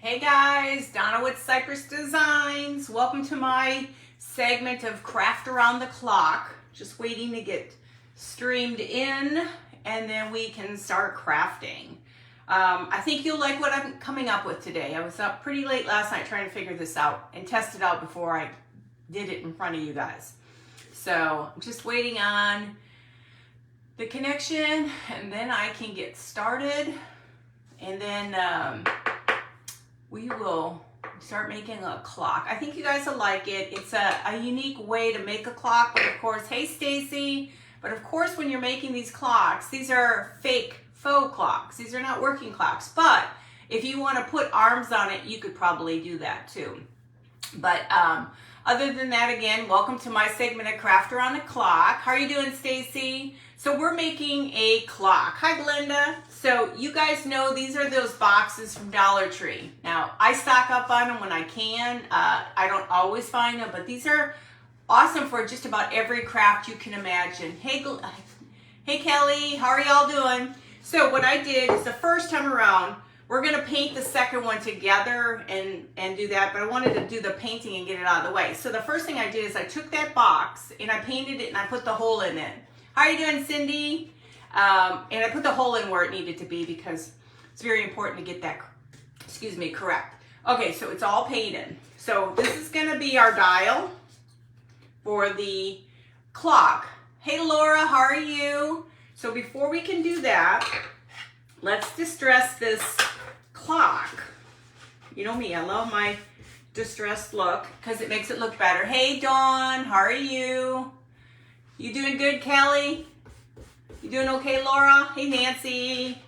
Hey guys, Donna with Cypress Designs. Welcome to my segment of Craft Around the Clock. Just waiting to get streamed in and then we can start crafting. I think you'll like what I'm coming up with today. I was up pretty late last night trying to figure this out and test it out before I did it in front of you guys. So I'm just waiting on the connection and then I can get started and then we will start making a clock. I think you guys will like it. It's a unique way to make a clock, but of course, hey Stacy, but of course when you're making these clocks, these are faux clocks. These are not working clocks, but if you want to put arms on it, you could probably do that too. But other than that, again, welcome to my segment of Craft Around the Clock. How are you doing, Stacy? So we're making a clock. Hi, Glenda. So you guys know these are those boxes from Dollar Tree. Now, I stock up on them when I can. I don't always find them, but these are awesome for just about every craft you can imagine. Hey Kelly, how are y'all doing? So what I did is the first time around, we're gonna paint the second one together and do that, but I wanted to do the painting and get it out of the way. So the first thing I did is I took that box and I painted it and I put the hole in it. How are you doing, Cindy? And I put the hole in where it needed to be because it's very important to get that, correct. Okay, so it's all painted. So this is gonna be our dial for the clock. Hey Laura, how are you? So before we can do that, let's distress this clock. You know me, I love my distressed look because it makes it look better. Hey Dawn, how are you? You doing good, Kelly? You doing okay, Laura? Hey, Nancy.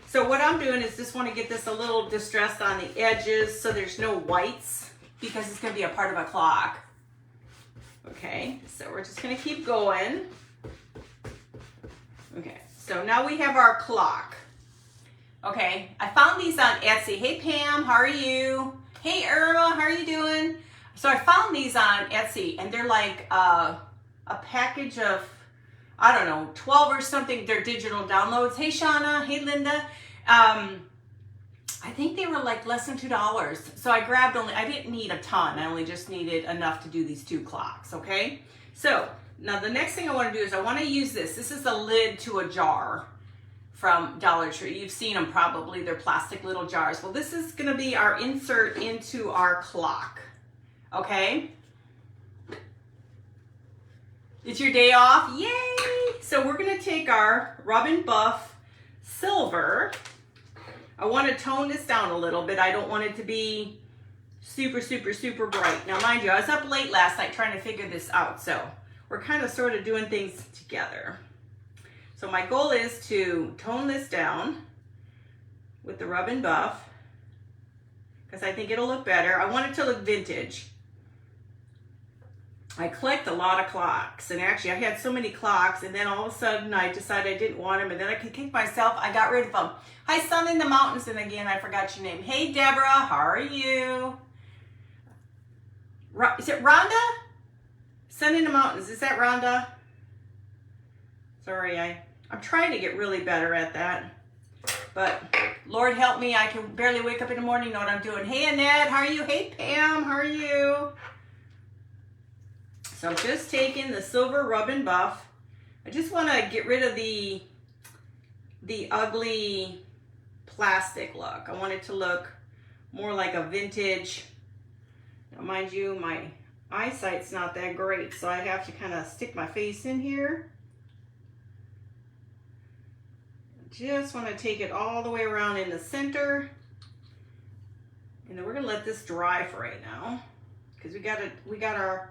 So what I'm doing is just want to get this a little distressed on the edges so there's no whites because it's going to be a part of a clock. Okay, so we're just going to keep going. Okay, so now we have our clock. Okay, I found these on Etsy. Hey, Pam, how are you? Hey, Irma, how are you doing? So I found these on Etsy, and they're like a package of, I don't know, 12 or something. They're digital downloads. Hey, Shauna. Hey, Linda. I think they were like less than $2. So I grabbed I didn't need a ton. I only just needed enough to do these two clocks, okay? So now the next thing I want to do is I want to use this. This is the lid to a jar from Dollar Tree. You've seen them probably. They're plastic little jars. Well, this is going to be our insert into our clock, okay? It's your day off, yay! So we're gonna take our Rub and Buff Silver. I wanna tone this down a little bit. I don't want it to be super, super, super bright. Now mind you, I was up late last night trying to figure this out, so we're kind of sort of doing things together. So my goal is to tone this down with the Rub and Buff because I think it'll look better. I want it to look vintage. I collect a lot of clocks, and actually I had so many clocks, and then all of a sudden I decided I didn't want them, and then I could kick myself. I got rid of them. Hi, Sun in the Mountains, and again, I forgot your name. Hey, Deborah, how are you? Is it Rhonda? Sun in the Mountains, is that Rhonda? Sorry, I'm trying to get really better at that, but Lord help me, I can barely wake up in the morning, know what I'm doing. Hey, Annette, how are you? Hey, Pam, how are you? So I'm just taking the silver Rub and Buff. I just want to get rid of the ugly plastic look. I want it to look more like a vintage. Now, mind you, my eyesight's not that great, so I have to kind of stick my face in here. Just want to take it all the way around in the center. And then we're going to let this dry for right now because we got our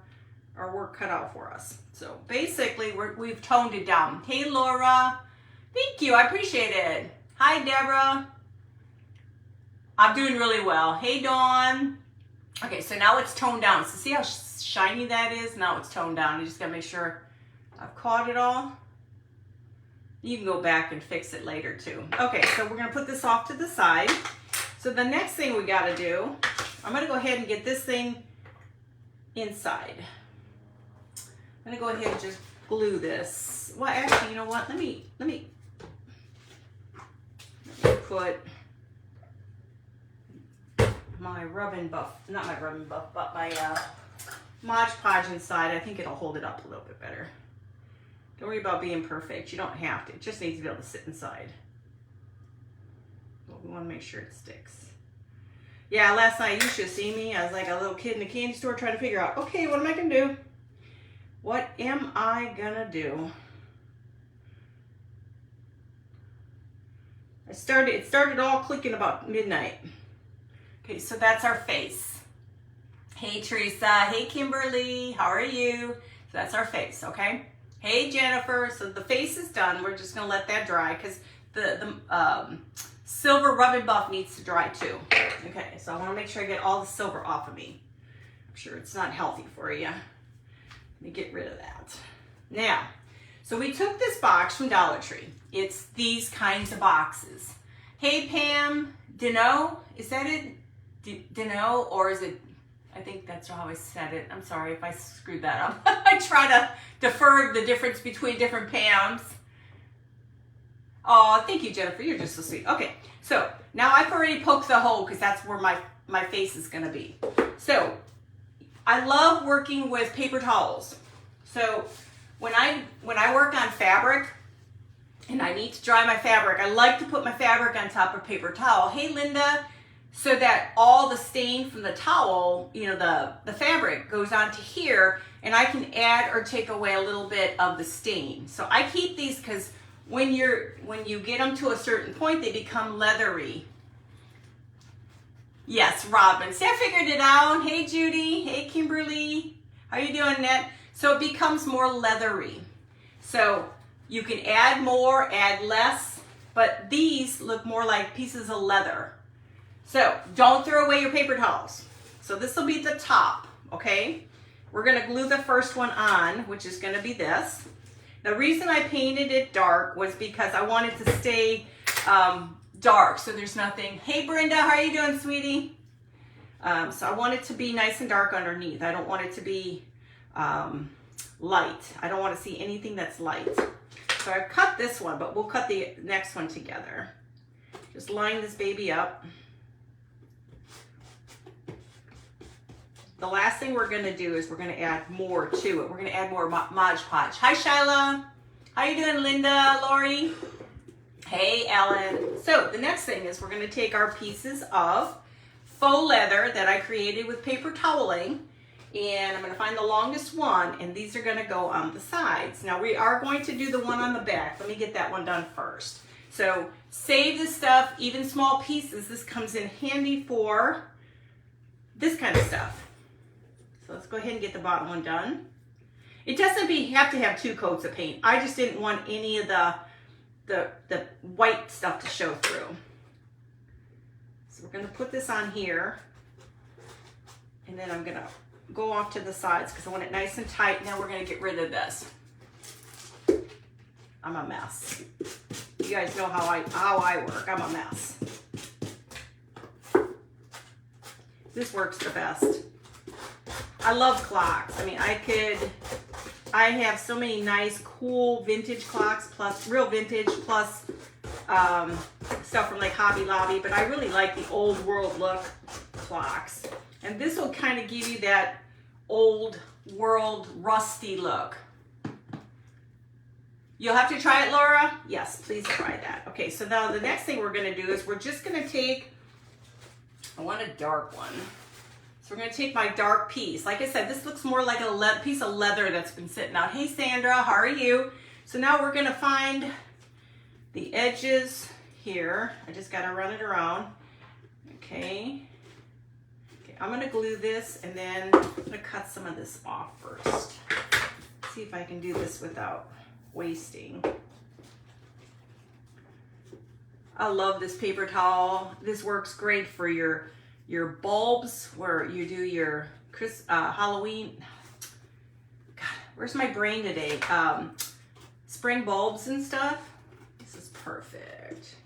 work cut out for us. So basically we've toned it down. Hey Laura, thank you, I appreciate it. Hi Deborah, I'm doing really well. Hey Dawn. Okay, so now it's toned down. So see how shiny that is? Now it's toned down. You just gotta make sure I've caught it all. You can go back and fix it later too. Okay, so we're gonna put this off to the side. So the next thing we gotta do, I'm gonna go ahead and get this thing inside. I'm gonna go ahead and just glue this. Well, actually, you know what? Let me put my Rub and Buff, not my Rub and Buff, but my Mod Podge inside. I think it'll hold it up a little bit better. Don't worry about being perfect. You don't have to. It just needs to be able to sit inside. But we want to make sure it sticks. Yeah, last night you should have seen me. I was like a little kid in the candy store trying to figure out, okay, what am I going to do? What am I going to do? It started all clicking about midnight. Okay, so that's our face. Hey, Teresa. Hey, Kimberly. How are you? So that's our face, okay? Hey, Jennifer. So the face is done. We're just going to let that dry because the silver Rub and Buff needs to dry too. Okay, so I want to make sure I get all the silver off of me. I'm sure it's not healthy for you. Let me get rid of that. Now, so we took this box from Dollar Tree. It's these kinds of boxes. Hey, Pam, Dino, is that it? Dino, or is it, I think that's how I said it. I'm sorry if I screwed that up. I try to defer the difference between different Pams. Oh, thank you, Jennifer. You're just so sweet. Okay, so now I've already poked the hole because that's where my face is going to be. So I love working with paper towels. So when I work on fabric and I need to dry my fabric, I like to put my fabric on top of paper towel. Hey, Linda, so that all the stain from the towel, you know, the fabric goes onto here, and I can add or take away a little bit of the stain. So I keep these because when you get them to a certain point, they become leathery. Yes, Robin. See, I figured it out. Hey, Judy. Hey, Kimberly. How you doing, Net? So it becomes more leathery. So you can add more, add less, but these look more like pieces of leather. So don't throw away your paper towels. So this will be the top, okay? We're gonna glue the first one on, which is gonna be this. The reason I painted it dark was because I wanted to stay dark, so there's nothing. Hey, Brenda, how are you doing, sweetie? So I want it to be nice and dark underneath. I don't want it to be light. I don't want to see anything that's light. So I've cut this one, but we'll cut the next one together. Just line this baby up. The last thing we're going to do is we're going to add more to it. We're going to add more Mod Podge. Hi, Shyla. How you doing, Linda, Lori? Hey, Ellen. So the next thing is we're going to take our pieces of faux leather that I created with paper toweling, and I'm going to find the longest one, and these are going to go on the sides. Now we are going to do the one on the back. Let me get that one done first. So save this stuff, even small pieces. This comes in handy for this kind of stuff. So let's go ahead and get the bottom one done. It doesn't have to have 2 coats of paint. I just didn't want any of the white stuff to show through. So we're going to put this on here, and then I'm going to go off to the sides because I want it nice and tight. Now we're going to get rid of this. I'm a mess. You guys know how I work. I'm a mess. This works the best. I love clocks. I mean, I have so many nice, cool vintage clocks, plus real vintage, plus stuff from like Hobby Lobby, but I really like the old world look clocks. And this will kind of give you that old world rusty look. You'll have to try it, Laura? Yes, please try that. Okay, so now the next thing we're gonna do is we're just gonna take, I want a dark one. So we're going to take my dark piece. Like I said, this looks more like a piece of leather that's been sitting out. Hey, Sandra, how are you? So now we're going to find the edges here. I just got to run it around. Okay. I'm going to glue this, and then I'm going to cut some of this off first. See if I can do this without wasting. I love this paper towel. This works great for your bulbs where you do your Halloween. God, where's my brain today? Spring bulbs and stuff. This is perfect.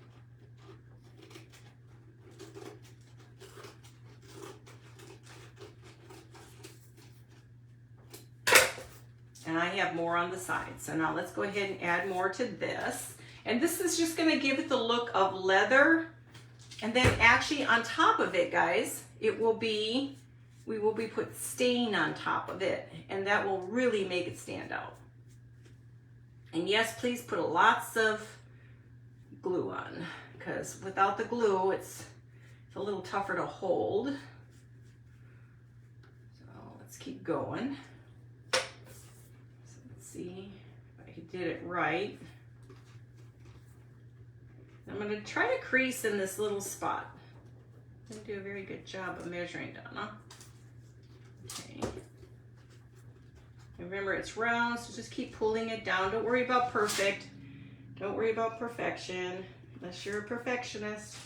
And I have more on the side. So now let's go ahead and add more to this. And this is just going to give it the look of leather And then actually on top of it, guys, we will be put stain on top of it, and that will really make it stand out. And yes, please put lots of glue on, because without the glue, it's a little tougher to hold. So let's keep going. So let's see if I did it right. I'm going to try to crease in this little spot. I'm going to do a very good job of measuring, Donna. Okay. Remember, it's round, so just keep pulling it down. Don't worry about perfect. Don't worry about perfection, unless you're a perfectionist.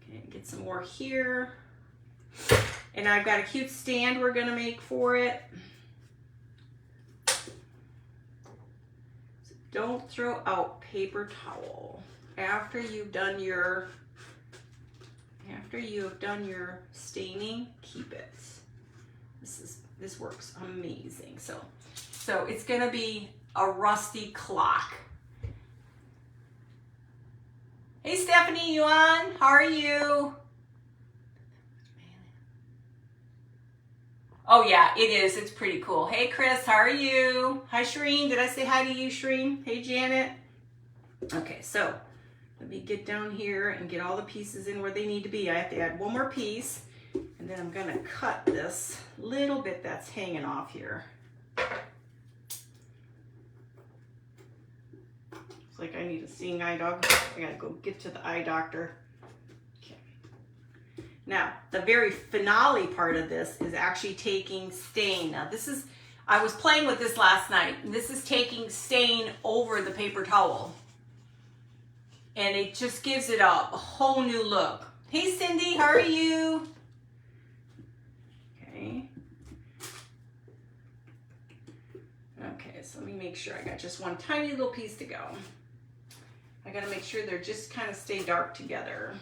Okay, get some more here. And I've got a cute stand we're gonna make for it. So don't throw out paper towel after you've done your staining. Keep it. This works amazing. So it's gonna be a rusty clock. Hey Stephanie, you on? How are you? Oh yeah, it is. It's pretty cool. Hey Chris, how are you? Hi Shereen. Did I say hi to you, Shereen? Hey Janet. Okay, so let me get down here and get all the pieces in where they need to be. I have to add one more piece, and then I'm gonna cut this little bit that's hanging off here. It's like I need a seeing eye dog. I gotta go get to the eye doctor. Okay. Now, the very finale part of this is actually taking stain. Now I was playing with this last night, and this is taking stain over the paper towel. And it just gives it a whole new look. Hey Cindy, how are you? Okay. Okay, so let me make sure I got just one tiny little piece to go. I gotta make sure they're just kind of stay dark together.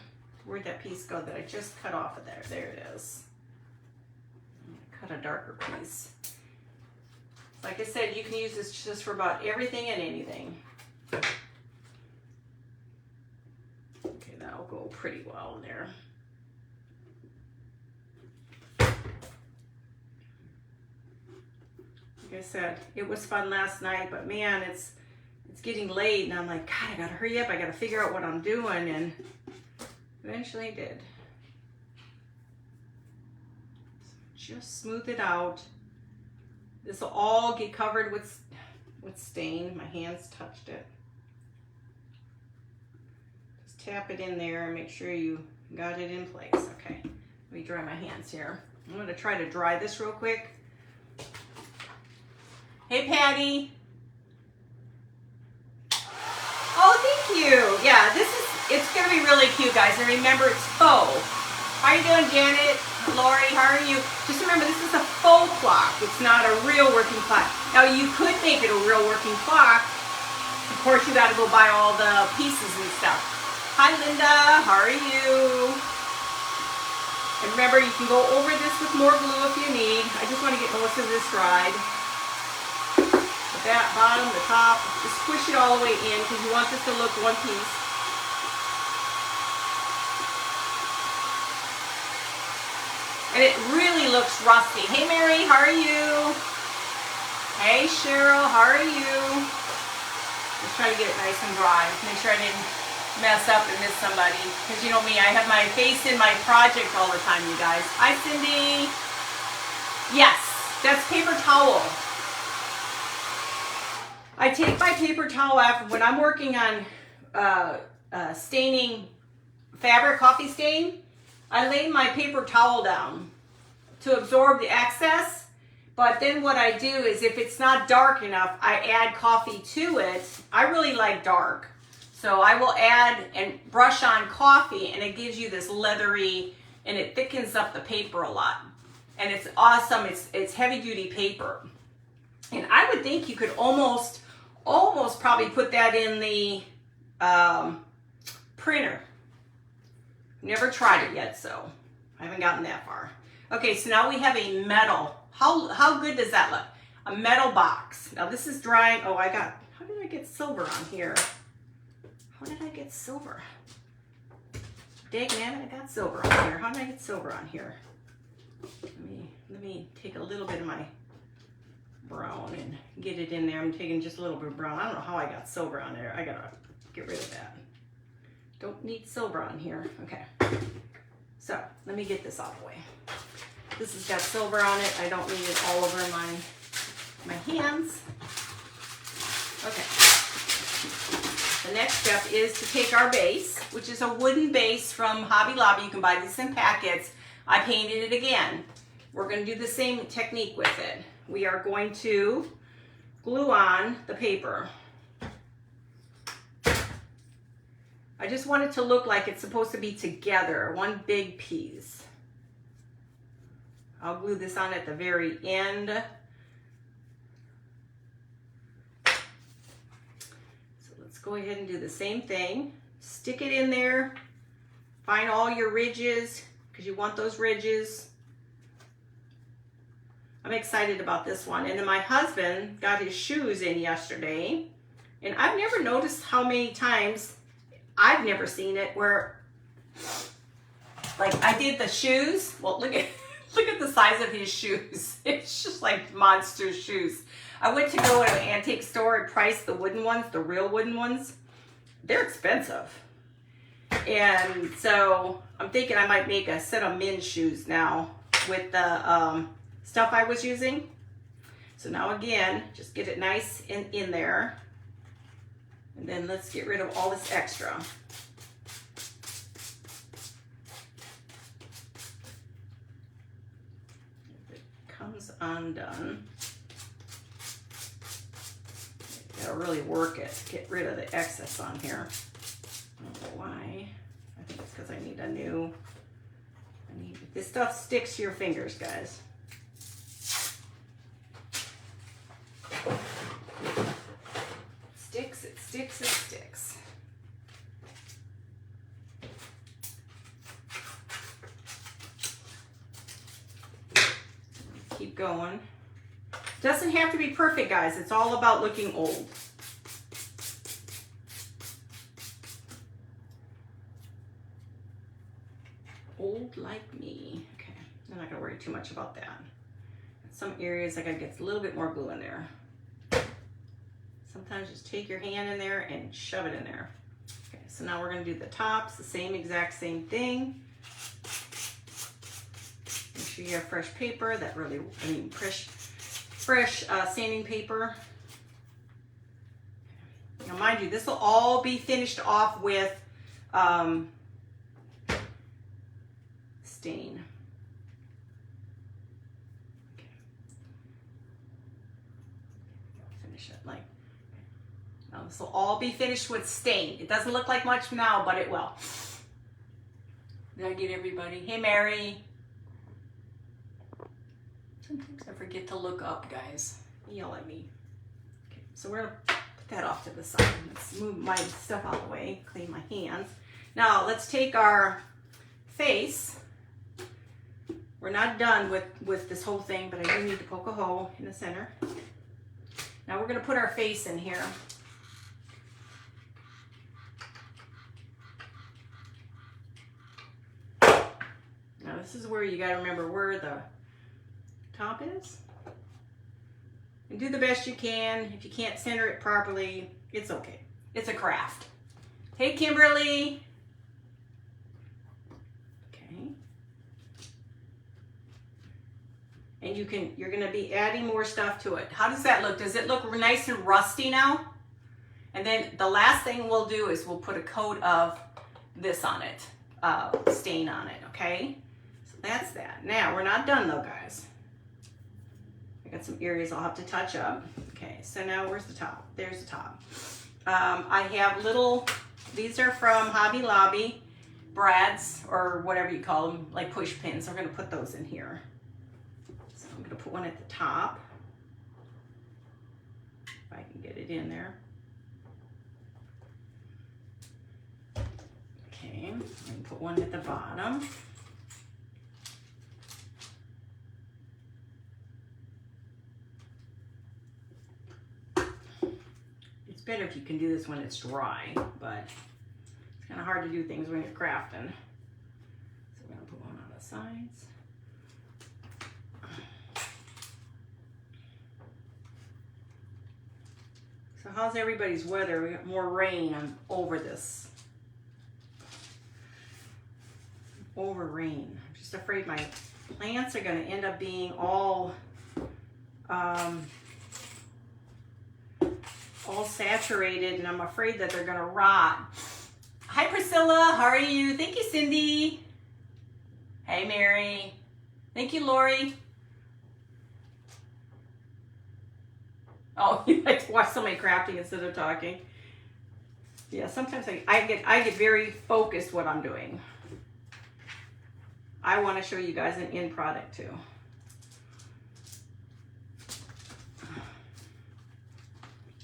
Where'd that piece go that I just cut off of there? There it is. Cut a darker piece. Like I said, you can use this just for about everything and anything. Okay, that'll go pretty well in there. Like I said, it was fun last night, but man, it's getting late, and I'm like, God, I gotta hurry up. I gotta figure out what I'm doing, and eventually I did. So just smooth it out. This will all get covered with stain. My hands touched it. Just tap it in there and make sure you got it in place. Okay, let me dry my hands here. I'm gonna try to dry this real quick. Hey, Patty. Oh, thank you. Yeah, it's gonna be really cute, guys. And remember, it's faux. How you doing, Janet? Lori, how are you? Just remember, this is a faux clock. It's not a real working clock. Now, you could make it a real working clock. Of course, you gotta go buy all the pieces and stuff. Hi, Linda, how are you? And remember, you can go over this with more glue if you need. I just wanna get most of this dried. That bottom, the top, just squish it all the way in because you want this to look one piece. And it really looks rusty. Hey Mary, how are you? Hey Cheryl, how are you? Just try to get it nice and dry. Make sure I didn't mess up and miss somebody. Because you know me, I have my face in my project all the time, you guys. Hi Cindy. Yes, that's paper towel. I take my paper towel after when I'm working on staining fabric, coffee stain. I lay my paper towel down to absorb the excess. But then what I do is if it's not dark enough, I add coffee to it. I really like dark. So I will add and brush on coffee, and it gives you this leathery, and it thickens up the paper a lot. And it's awesome. It's heavy duty paper. And I would think you could almost probably put that in the printer. Never tried it yet, so I haven't gotten that far. Okay, so now we have a metal. How good does that look? A metal box. Now this is drying. Oh, how did I get silver on here? How did I get silver? Dang man, I got silver on here. How did I get silver on here? Let me take a little bit of my brown and get it in there. I'm taking just a little bit of brown. I don't know how I got silver on there. I gotta get rid of that. Don't need silver on here. Okay. So let me get this out of the way. This has got silver on it. I don't need it all over my hands. Okay. The next step is to take our base, which is a wooden base from Hobby Lobby. You can buy these in packets. I painted it again. We're going to do the same technique with it. We are going to glue on the paper. I just want it to look like it's supposed to be together, one big piece. I'll glue this on at the very end. So let's go ahead and do the same thing. Stick it in there. Find all your ridges, because you want those ridges. I'm excited about this one. And then my husband got his shoes in yesterday. And I've never noticed how many times, I've never seen it where, like I did the shoes. Well, look at the size of his shoes. It's just like monster shoes. I went to go to an antique store and priced the wooden ones, the real wooden ones. They're expensive. And so I'm thinking I might make a set of men's shoes now with the stuff I was using. So now again, just get it nice in there. And then let's get rid of all this extra. If it comes undone, you gotta really work it to get rid of the excess on here. I don't know why. I think it's because I need a new, this stuff sticks to your fingers, guys. It sticks. Keep going. Doesn't have to be perfect, guys. It's all about looking old. Old like me. Okay, I'm not gonna worry too much about that. In some areas I gotta get a little bit more glue in there. Sometimes just take your hand in there and shove it in there. Okay, so now we're going to do the tops, the exact same thing. Make sure you have fresh paper, fresh sanding paper. Now mind you, this will all be finished off with stain. Okay. Finish it like. This will all be finished with stain. It doesn't look like much now, but it will. Did I get everybody? Hey, Mary. Sometimes I forget to look up, guys. Yell at me. Okay, so we're going to put that off to the side. Let's move my stuff out of the way, clean my hands. Now, let's take our face. We're not done with this whole thing, but I do need to poke a hole in the center. Now, we're going to put our face in here. Now this is where you got to remember where the top is. And do the best you can. If you can't center it properly, it's okay. It's a craft. Hey, Kimberly. Okay. And you're going to be adding more stuff to it. How does that look? Does it look nice and rusty now? And then the last thing we'll do is we'll put a coat of this on it, stain on it, okay? So that's that. Now, we're not done though, guys. I got some areas I'll have to touch up. Okay, so now where's the top? There's the top. I have these are from Hobby Lobby, brads, or whatever you call them, like push pins. We're gonna put those in here. So I'm gonna put one at the top, if I can get it in there. Okay, I'm gonna put one at the bottom. It's better if you can do this when it's dry, but It's kind of hard to do things when you're crafting. So we're gonna put one on the sides. So how's everybody's weather? We got more rain over this. Over rain. I'm just afraid my plants are going to end up being all saturated, and I'm afraid that they're going to rot. Hi Priscilla, how are you? Thank you, Cindy. Hey Mary. Thank you, Lori. Oh, you like to watch somebody crafting instead of talking. Yeah, sometimes I get very focused what I'm doing. I want to show you guys an end product too.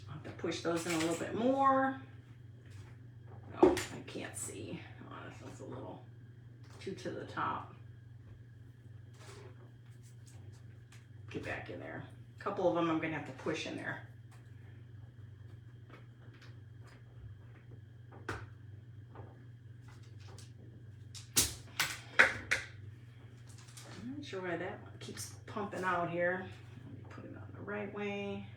I'll have to push those in a little bit more. Oh, I can't see. Oh, that's a little too to the top. Get back in there. A couple of them I'm going to have to push in there. I'm not sure why that one keeps pumping out here. Let me put it on the right way.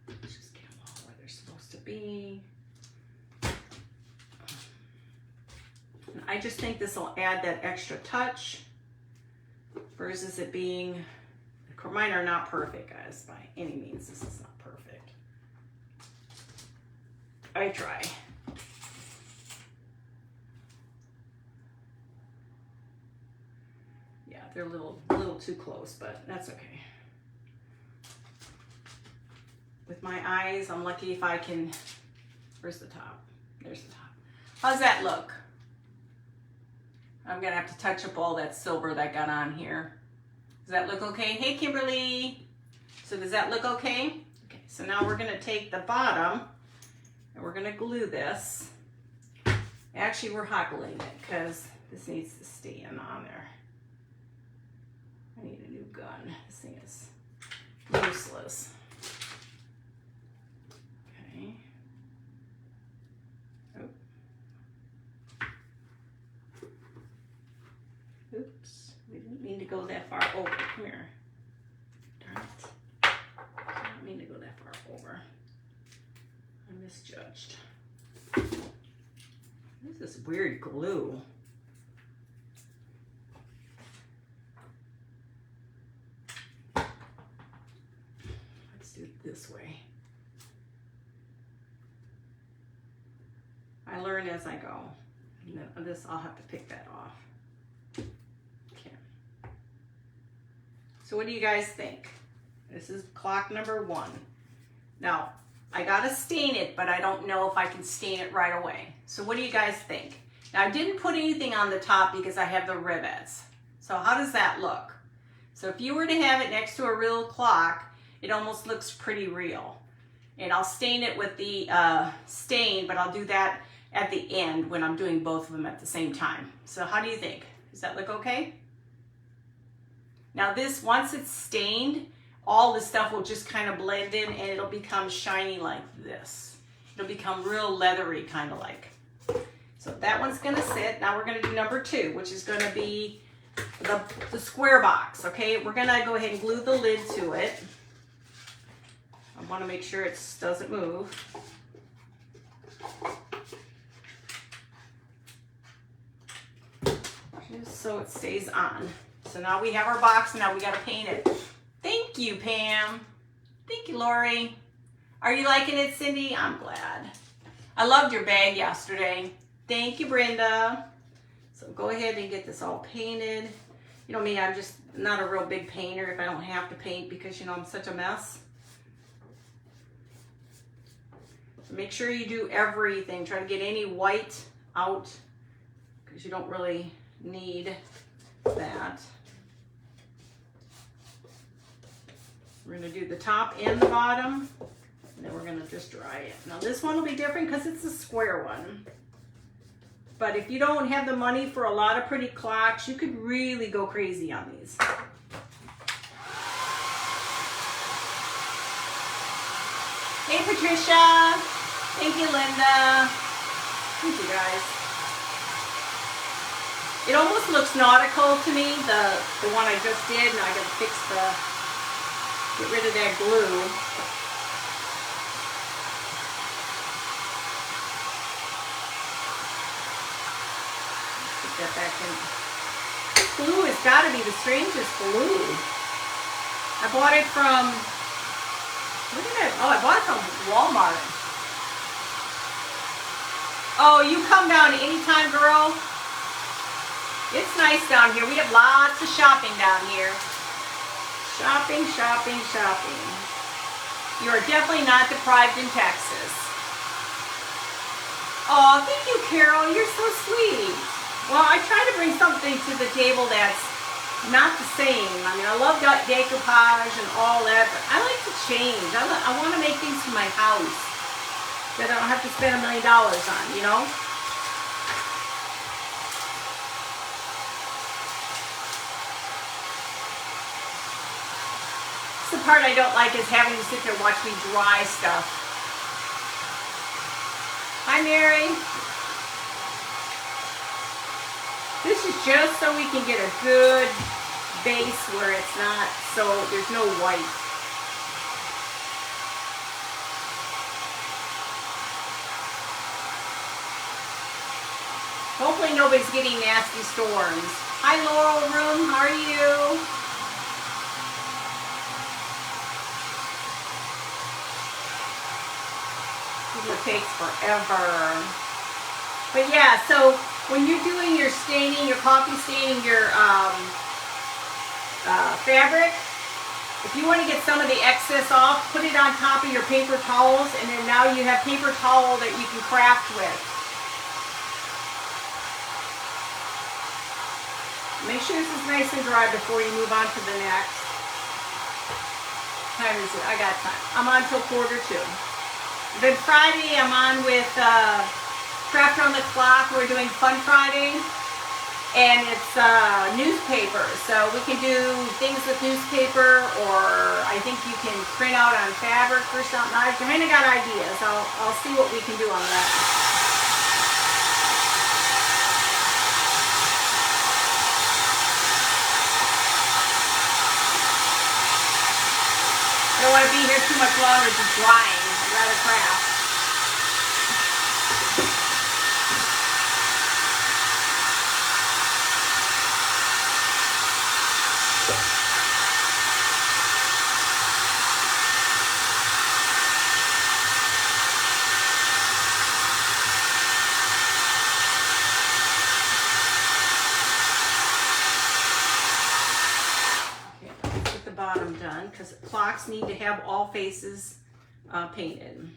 Let's just get them all where they're supposed to be. And I just think this will add that extra touch versus it being, mine are not perfect, guys, by any means. This is not perfect. I try. Yeah, they're a little too close, but that's okay. With my eyes, I'm lucky if I can, where's the top? There's the top. How's that look? I'm gonna have to touch up all that silver that got on here. Does that look okay? Hey, Kimberly. So does that look okay? Okay, so now we're gonna take the bottom and we're gonna glue this. Actually, we're hot gluing it because this needs to stay in on there. I need a new gun. This thing is useless. Okay. Oops, we didn't mean to go that far over. Come here. Darn it. I didn't mean to go that far over. I misjudged. What is this weird glue? Let's do it this way. I learn as I go. And then this, I'll have to pick that off. So what do you guys think? This is clock number 1. Now, I gotta stain it, but I don't know if I can stain it right away. So what do you guys think? Now, I didn't put anything on the top because I have the rivets. So how does that look? So if you were to have it next to a real clock, it almost looks pretty real. And I'll stain it with the stain, but I'll do that at the end when I'm doing both of them at the same time. So how do you think? Does that look okay? Now this, once it's stained, all the stuff will just kind of blend in and it'll become shiny like this. It'll become real leathery kind of like. So that one's gonna sit. Now we're gonna do number 2, which is gonna be the square box, okay? We're gonna go ahead and glue the lid to it. I wanna make sure it doesn't move. Just so it stays on. So now we have our box, and now we gotta paint it. Thank you, Pam. Thank you, Lori. Are you liking it, Cindy? I'm glad. I loved your bag yesterday. Thank you, Brenda. So go ahead and get this all painted. You know me, I'm just not a real big painter if I don't have to paint because, you know, I'm such a mess. So make sure you do everything. Try to get any white out because you don't really need that. We're going to do the top and the bottom, and then we're going to just dry it. Now this one will be different because it's a square one. But if you don't have the money for a lot of pretty clocks, you could really go crazy on these. Hey Patricia! Thank you, Linda. Thank you, guys. It almost looks nautical to me, the one I just did. Now I gotta get rid of that glue. Put that back in. This glue has got to be the strangest glue. I bought it from, look at it. Oh, I bought it from Walmart. Oh, you come down anytime, girl. It's nice down here. We have lots of shopping down here. Shopping, shopping, shopping. You are definitely not deprived in Texas. Oh, thank you, Carol. You're so sweet. Well, I try to bring something to the table that's not the same. I mean, I love decoupage and all that, but I like to change. I want to make things for my house that I don't have to spend $1 million on, you know? The part I don't like is having to sit there and watch me dry stuff. Hi, Mary. This is just so we can get a good base where it's not, so there's no white. Hopefully nobody's getting nasty storms. Hi, Laurel Room. How are you? It takes forever. But yeah, so when you're doing your staining, your coffee staining, your fabric, if you want to get some of the excess off, put it on top of your paper towels, and then now you have paper towel that you can craft with. Make sure this is nice and dry before you move on to the next. Time is it? I got time. I'm on till 1:45. Then Friday, I'm on with Craft on the Clock. We're doing Fun Friday, and it's newspaper. So we can do things with newspaper, or I think you can print out on fabric or something. I kind of got ideas. I'll see what we can do on that. I don't want to be here too much longer just drying. I'd rather craft. Bottom done because clocks need to have all faces painted.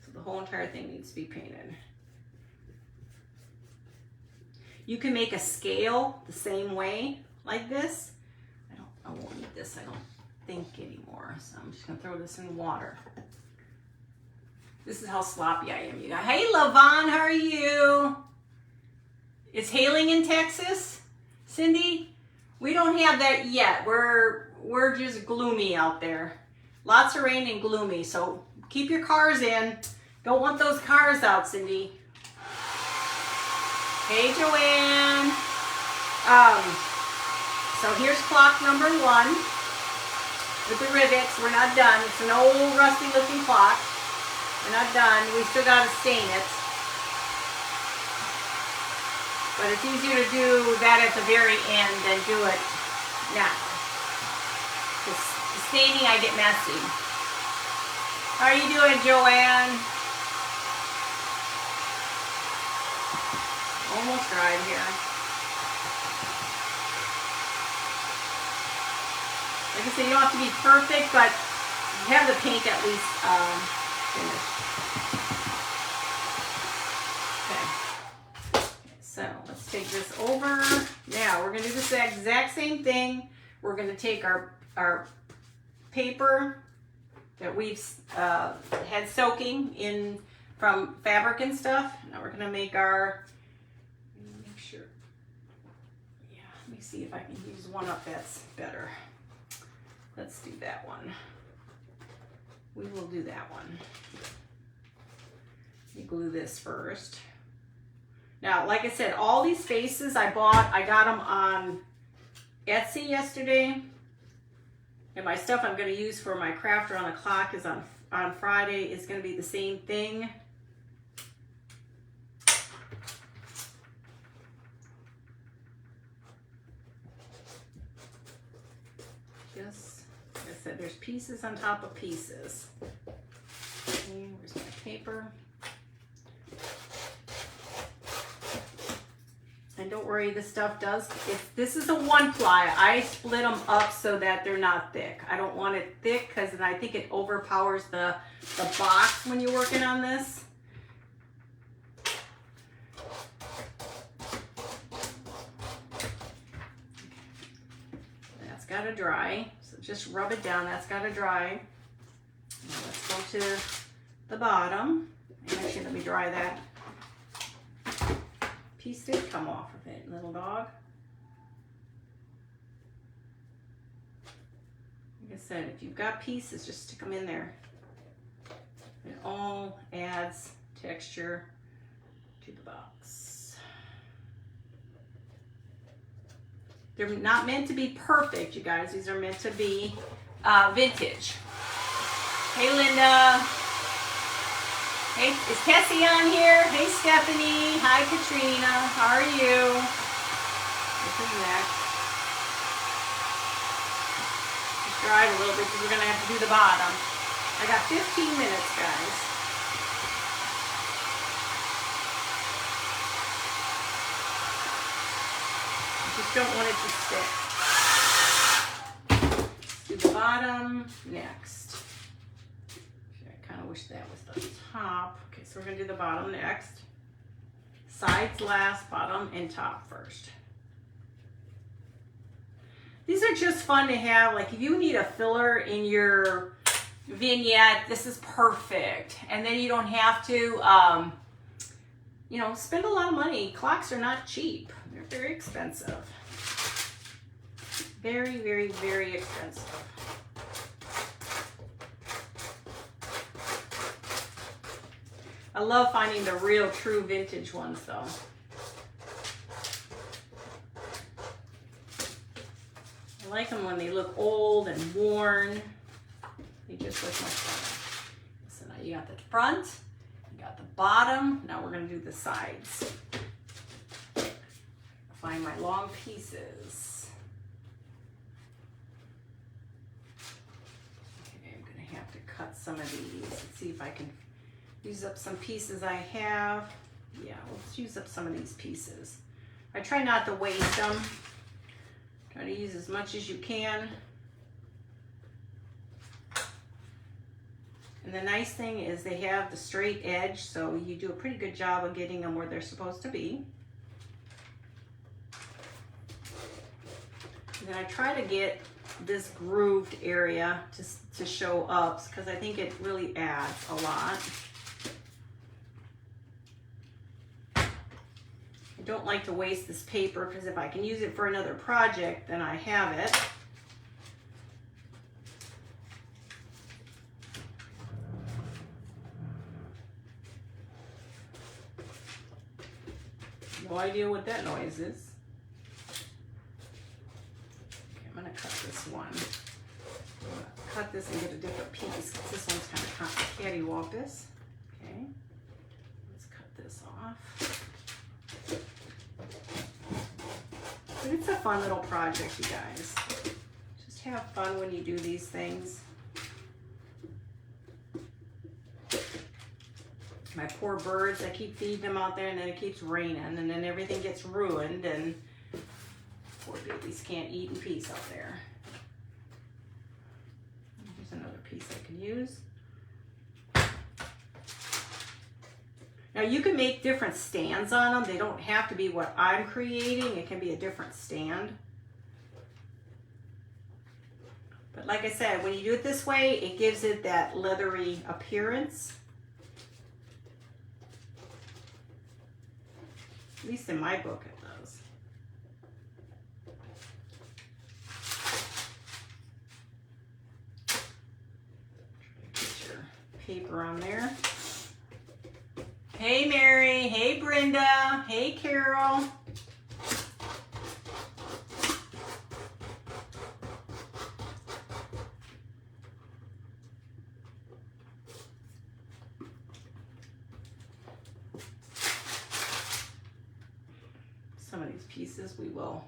So the whole entire thing needs to be painted. You can make a scale the same way like this. I won't need this, I don't think anymore. So I'm just gonna throw this in water. This is how sloppy I am, you guys. Hey Lavon, how are you? It's hailing in Texas, Cindy? We don't have that yet. We're just gloomy out there. Lots of rain and gloomy. So keep your cars in. Don't want those cars out, Cindy. Hey, Joanne. So here's clock number 1 with the rivets. We're not done. It's an old rusty looking clock. We're not done. We still got to stain it. But it's easier to do that at the very end than do it now. The staining, I get messy. How are you doing, Joanne? Almost dried here. Like I said, you don't have to be perfect, but you have the paint at least finished. So let's take this over. Now we're going to do this exact same thing. We're going to take our paper that we've had soaking in from fabric and stuff. Now we're going to make our, make sure, yeah, let me see if I can use one up that's better. Let's do that one. We will do that one. glue this first. Now, like I said, all these faces I got them on Etsy yesterday. And my stuff I'm going to use for my craft around the clock is on Friday. It's going to be the same thing. Just, like I said, there's pieces on top of pieces. Okay, where's my paper? And don't worry, this stuff this is a 1-ply. I split them up so that they're not thick. I don't want it thick because then I think it overpowers the box when you're working on this. That's got to dry. So just rub it down. That's got to dry. Now let's go to the bottom. Actually, let me dry that. Piece did come off of it, little dog. Like I said, if you've got pieces, just stick them in there. It all adds texture to the box. They're not meant to be perfect, you guys. These are meant to be vintage. Hey, Linda. Hey, is Tessie on here? Hey, Stephanie. Hi, Katrina. How are you? This is next. Just dry it a little bit because we're going to have to do the bottom. I got 15 minutes, guys. I just don't want it to stick. Let's do the bottom next. I wish that was the top. Okay, so we're gonna do the bottom next. Sides last, bottom and top first. These are just fun to have. Like if you need a filler in your vignette, this is perfect. And then you don't have to, you know, spend a lot of money. Clocks are not cheap. They're very expensive. Very, very, very expensive. I love finding the real, true vintage ones, though. I like them when they look old and worn. They just look much better. So now you got the front, you got the bottom. Now we're going to do the sides. Find my long pieces. Okay, I'm going to have to cut some of these. Let's see if I can use up some pieces I have. Yeah, let's use up some of these pieces. I try not to waste them. Try to use as much as you can. And the nice thing is they have the straight edge, so you do a pretty good job of getting them where they're supposed to be. And then I try to get this grooved area to show up because I think it really adds a lot. I don't like to waste this paper because if I can use it for another project, then I have it. No idea what that noise is. Okay, I'm gonna cut this one. I'm gonna cut this and get a different piece because this one's kind of cattywampus. Okay, let's cut this off. But it's a fun little project, you guys. Just have fun when you do these things. My poor birds, I keep feeding them out there and then it keeps raining and then everything gets ruined and poor babies can't eat in peace out there. Here's another piece I can use. Now you can make different stands on them. They don't have to be what I'm creating. It can be a different stand. But like I said, when you do it this way, it gives it that leathery appearance. At least in my book it does. Get your paper on there. Hey Mary, hey Brenda, hey Carol. Some of these pieces we will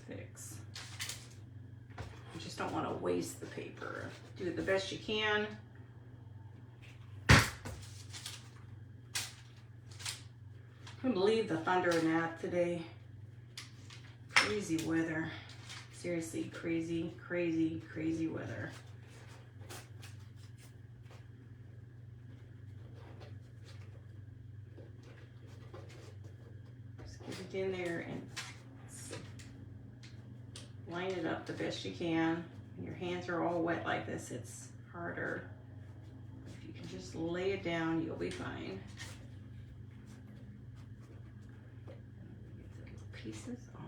fix. You just don't want to waste the paper. Do it the best you can. Couldn't believe the thunder and that today. Crazy weather. Seriously, crazy, crazy, crazy weather. Just get it in there and line it up the best you can. When your hands are all wet like this, it's harder. If you can just lay it down, you'll be fine. Pieces off.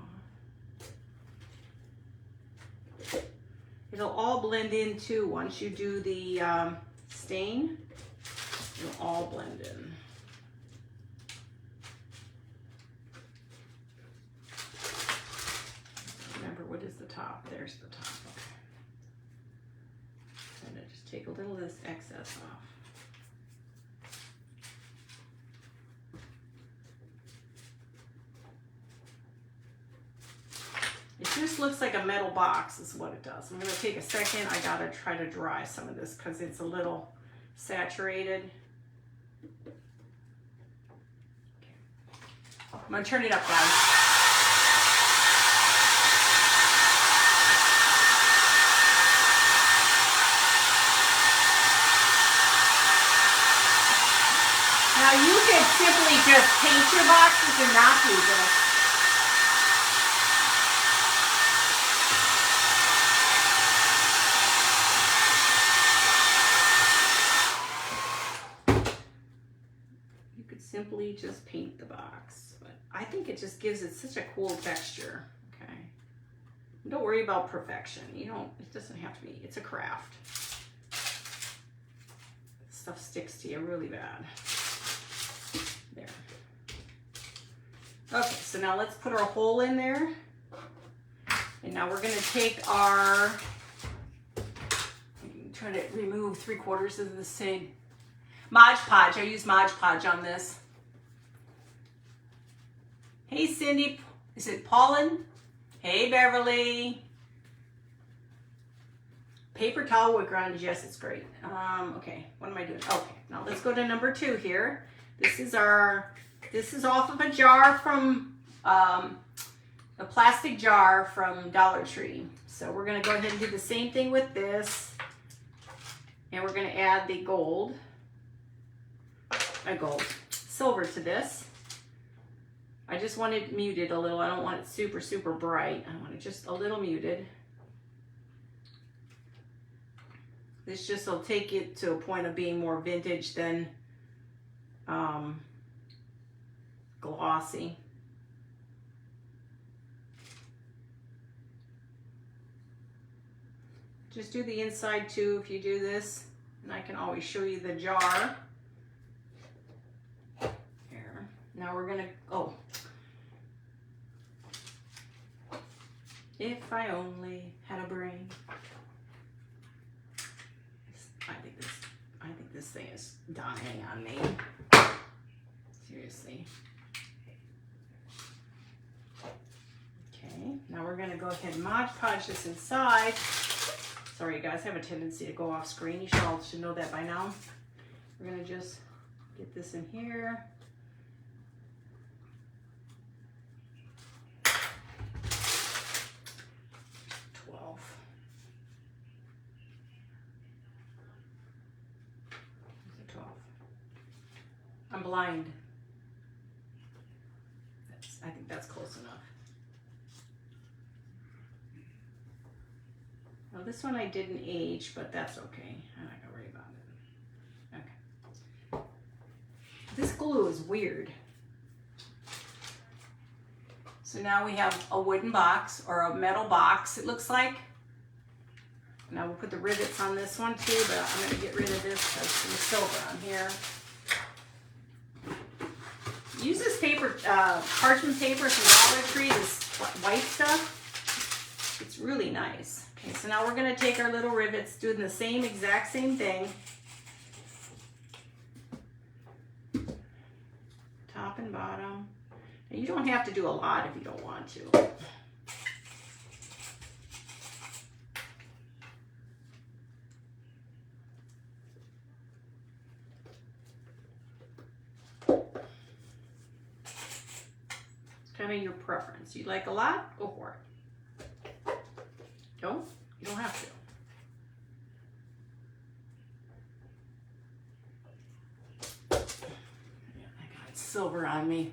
It'll all blend in too once you do the stain. It'll all blend in. Remember, what is the top? There's the top. Okay. And then just take a little of this excess off. It just looks like a metal box is what it does. I'm going to take a second. I got to try to dry some of this because it's a little saturated. Okay. I'm going to turn it up, guys. Now you could simply just paint your boxes and not do this. Simply just paint the box, but I think it just gives it such a cool texture. Okay, don't worry about perfection. It doesn't have to be. It's a craft. Stuff sticks to you really bad. There. Okay, so now let's put our hole in there, and now we're going to take our. I'm trying to remove 3/4 of the same Mod Podge. I use Mod Podge on this. Hey Cindy, is it Paulin? Hey Beverly. Paper towel with grunge, yes, it's great. Okay, what am I doing? Okay, now let's go to number 2 here. This is off of a jar from, a plastic jar from Dollar Tree. So we're gonna go ahead and do the same thing with this. And we're gonna add the silver to this. I just want it muted a little. I don't want it super, super bright. I want it just a little muted. This just will take it to a point of being more vintage than glossy. Just do the inside too if you do this. And I can always show you the jar. Here. Now we're gonna, if I only had a brain. I think this thing is dying on me. Seriously. Okay, now we're gonna go ahead and Mod Podge this inside. Sorry you guys, I have a tendency to go off screen. You all should know that by now. We're gonna just get this in here. I'm blind. I think that's close enough. Now this one I didn't age, but that's okay. I'm not gonna worry about it. Okay. This glue is weird. So now we have a wooden box or a metal box, it looks like. Now we'll put the rivets on this one too, but I'm gonna get rid of this because there's silver on here. use this paper, parchment paper from Dollar Tree, this white stuff. It's really nice. Okay, so now we're gonna take our little rivets, doing the exact same thing. Top and bottom. And you don't have to do a lot if you don't want to. Kind of your preference. You like a lot, go for it. Don't? You don't have to. Yeah, I got silver on me.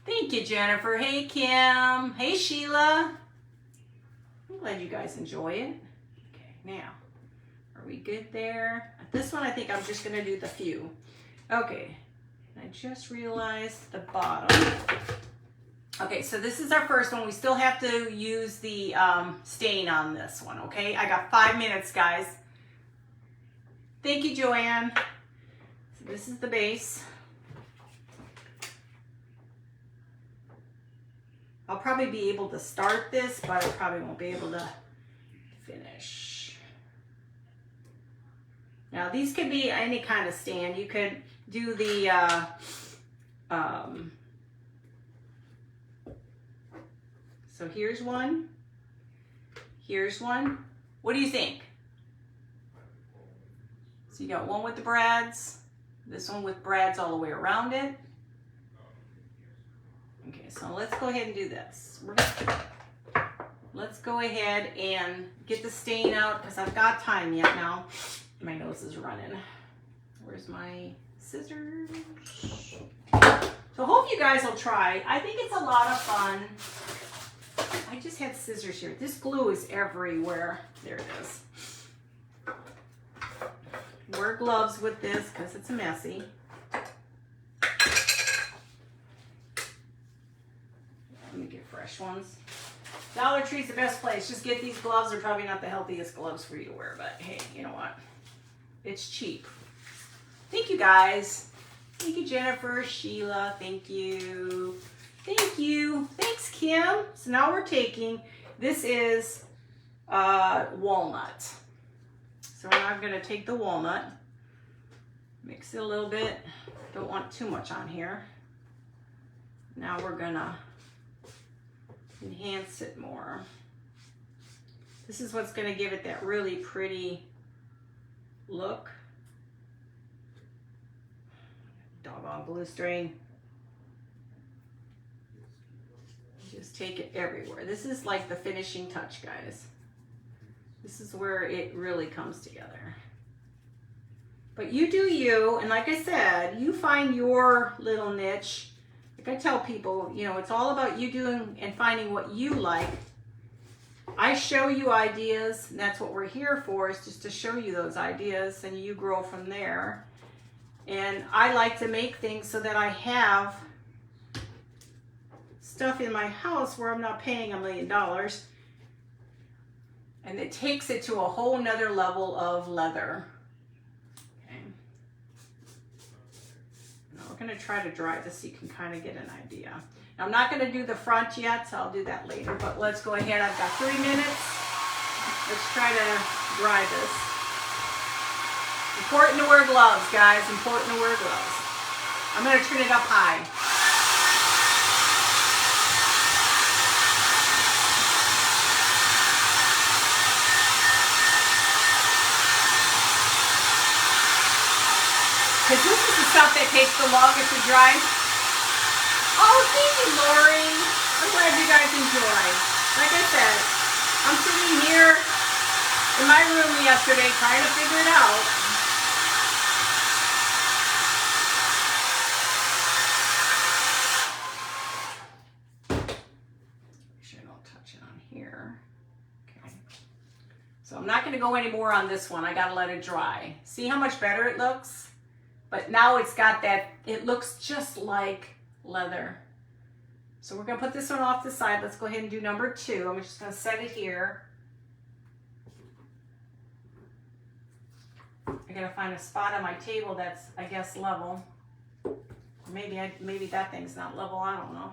Thank you, Jennifer. Hey, Kim. Hey, Sheila. I'm glad you guys enjoy it. Okay, now, are we good there? This one, I think I'm just going to do the few. Okay, I just realized the bottom. Okay, so this is our first one. We still have to use the stain on this one, okay? I got 5 minutes, guys. Thank you, Joanne. So this is the base. I'll probably be able to start this, but I probably won't be able to finish. Now, these could be any kind of stand. You could do the so here's one. Here's one. What do you think? So you got one with the brads, this one with brads all the way around it. Okay, so let's go ahead and do this. Let's go ahead and get the stain out because I've got time yet now. My nose is running. Where's my scissors? So hope you guys will try. I think it's a lot of fun. I just had scissors here. This glue is everywhere. There it is. Wear gloves with this because it's messy. Let me get fresh ones. Dollar Tree's the best place. Just get these gloves. They're probably not the healthiest gloves for you to wear, but hey, you know what? It's cheap. Thank you, guys. Thank you, Jennifer, Sheila. Thank you. Thank you. Thanks, Kim. So now we're taking, this is walnut. So now I'm going to take the walnut, mix it a little bit. Don't want too much on here. Now we're going to enhance it more. This is what's going to give it that really pretty look. Doggone glue string. Just take it everywhere. This is like the finishing touch, guys. This is where it really comes together. But you do you, and like I said, you find your little niche. Like I tell people, you know, it's all about you doing and finding what you like. I show you ideas, and that's what we're here for, is just to show you those ideas, and you grow from there. And I like to make things so that I have stuff in my house where I'm not paying $1 million. And it takes it to a whole nother level of leather. Okay. Now we're going to try to dry this so you can kind of get an idea. Now I'm not going to do the front yet, so I'll do that later. But let's go ahead. I've got 3 minutes. Let's try to dry this. Important to wear gloves, guys. Important to wear gloves. I'm going to turn it up high. Because this is the stuff that takes the longest to dry. Oh, thank you, Lori. I'm glad you guys enjoy. Like I said, I'm sitting here in my room yesterday trying to figure it out. Make sure I don't touch it on here. Okay. So I'm not going to go any more on this one. I got to let it dry. See how much better it looks? But now it's got that, it looks just like leather. So we're going to put this one off the side. Let's go ahead and do number 2. I'm just going to set it here. I got to find a spot on my table that's, I guess, level. Maybe that thing's not level, I don't know.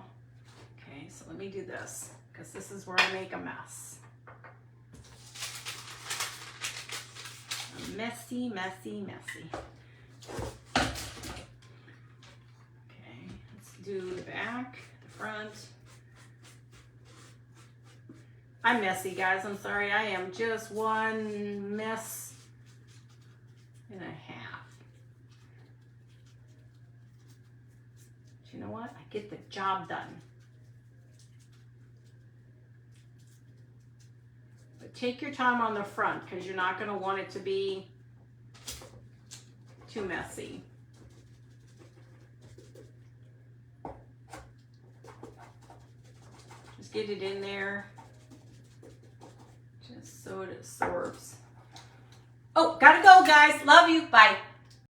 Okay, so let me do this, because this is where I make a mess. A messy, messy, messy. Okay, let's do the back, the front. I'm messy, guys, I'm sorry. I am just one mess and a half. But you know what? I get the job done. But take your time on the front, because you're not going to want it to be too messy. Just get it in there, just so it absorbs. Oh, gotta go, guys. Love you. Bye.